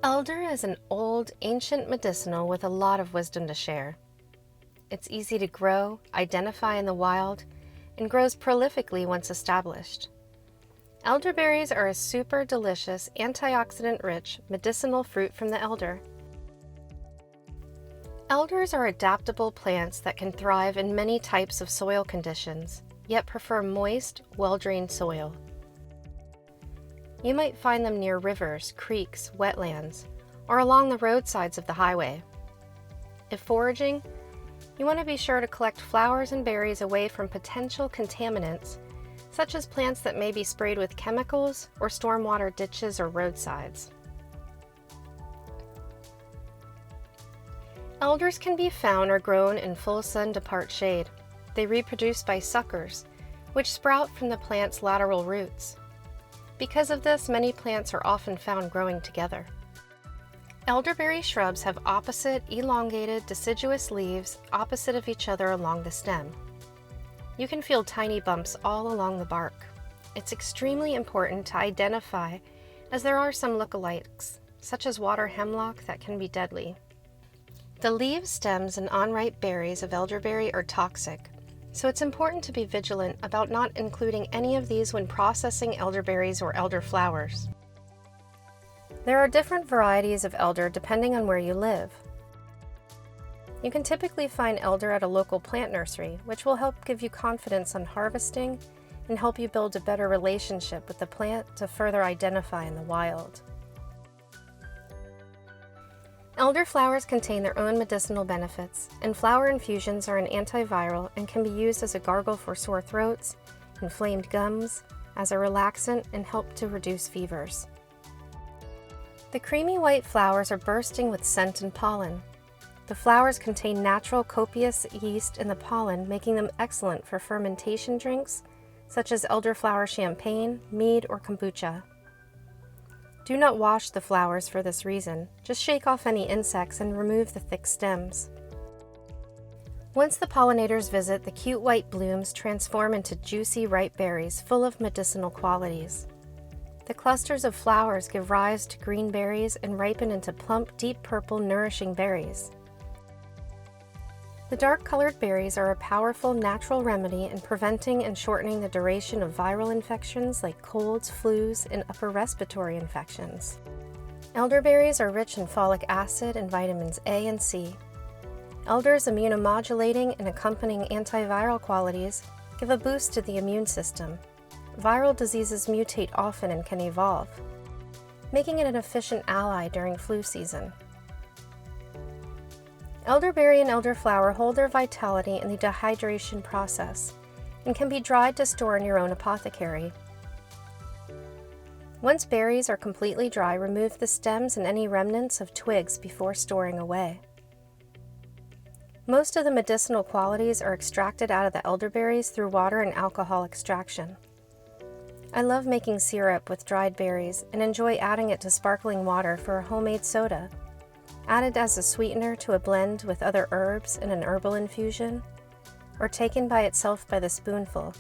Elder is an old, ancient medicinal with a lot of wisdom to share. It's easy to grow, identify in the wild, and grows prolifically once established. Elderberries are a super delicious, antioxidant-rich, medicinal fruit from the elder. Elders are adaptable plants that can thrive in many types of soil conditions, yet prefer moist, well-drained soil. You might find them near rivers, creeks, wetlands, or along the roadsides of the highway. If foraging, you want to be sure to collect flowers and berries away from potential contaminants, such as plants that may be sprayed with chemicals or stormwater ditches or roadsides. Elders can be found or grown in full sun to part shade. They reproduce by suckers, which sprout from the plant's lateral roots. Because of this, many plants are often found growing together. Elderberry shrubs have opposite, elongated, deciduous leaves opposite of each other along the stem. You can feel tiny bumps all along the bark. It's extremely important to identify, as there are some lookalikes, such as water hemlock, that can be deadly. The leaves, stems, and unripe berries of elderberry are toxic, so it's important to be vigilant about not including any of these when processing elderberries or elderflowers. There are different varieties of elder depending on where you live. You can typically find elder at a local plant nursery, which will help give you confidence on harvesting and help you build a better relationship with the plant to further identify in the wild. Elder flowers contain their own medicinal benefits, and flower infusions are an antiviral and can be used as a gargle for sore throats, inflamed gums, as a relaxant, and help to reduce fevers. The creamy white flowers are bursting with scent and pollen. The flowers contain natural copious yeast in the pollen, making them excellent for fermentation drinks, such as elderflower champagne, mead, or kombucha. Do not wash the flowers for this reason. Just shake off any insects and remove the thick stems. Once the pollinators visit, the cute white blooms transform into juicy, ripe berries full of medicinal qualities. The clusters of flowers give rise to green berries and ripen into plump, deep purple, nourishing berries. The dark-colored berries are a powerful natural remedy in preventing and shortening the duration of viral infections like colds, flus, and upper respiratory infections. Elderberries are rich in folic acid and vitamins A and C. Elder's immunomodulating and accompanying antiviral qualities give a boost to the immune system. Viral diseases mutate often and can evolve, making it an efficient ally during flu season. Elderberry and elderflower hold their vitality in the dehydration process and can be dried to store in your own apothecary. Once berries are completely dry, remove the stems and any remnants of twigs before storing away. Most of the medicinal qualities are extracted out of the elderberries through water and alcohol extraction. I love making syrup with dried berries and enjoy adding it to sparkling water for a homemade soda, added as a sweetener to a blend with other herbs in an herbal infusion, or taken by itself by the spoonful.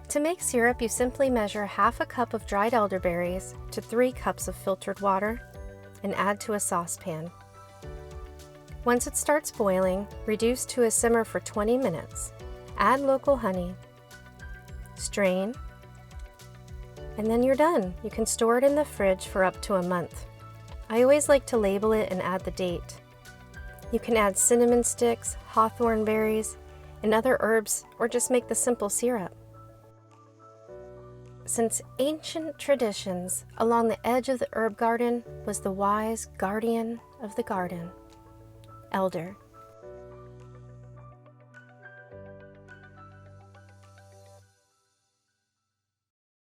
To make syrup, you simply measure half a cup of dried elderberries to 3 cups of filtered water and add to a saucepan. Once it starts boiling, reduce to a simmer for 20 minutes. Add local honey. Strain, and then you're done. You can store it in the fridge for up to a month. I always like to label it and add the date. You can add cinnamon sticks, hawthorn berries, and other herbs, or just make the simple syrup. Since ancient traditions, along the edge of the herb garden was the wise guardian of the garden, Elder.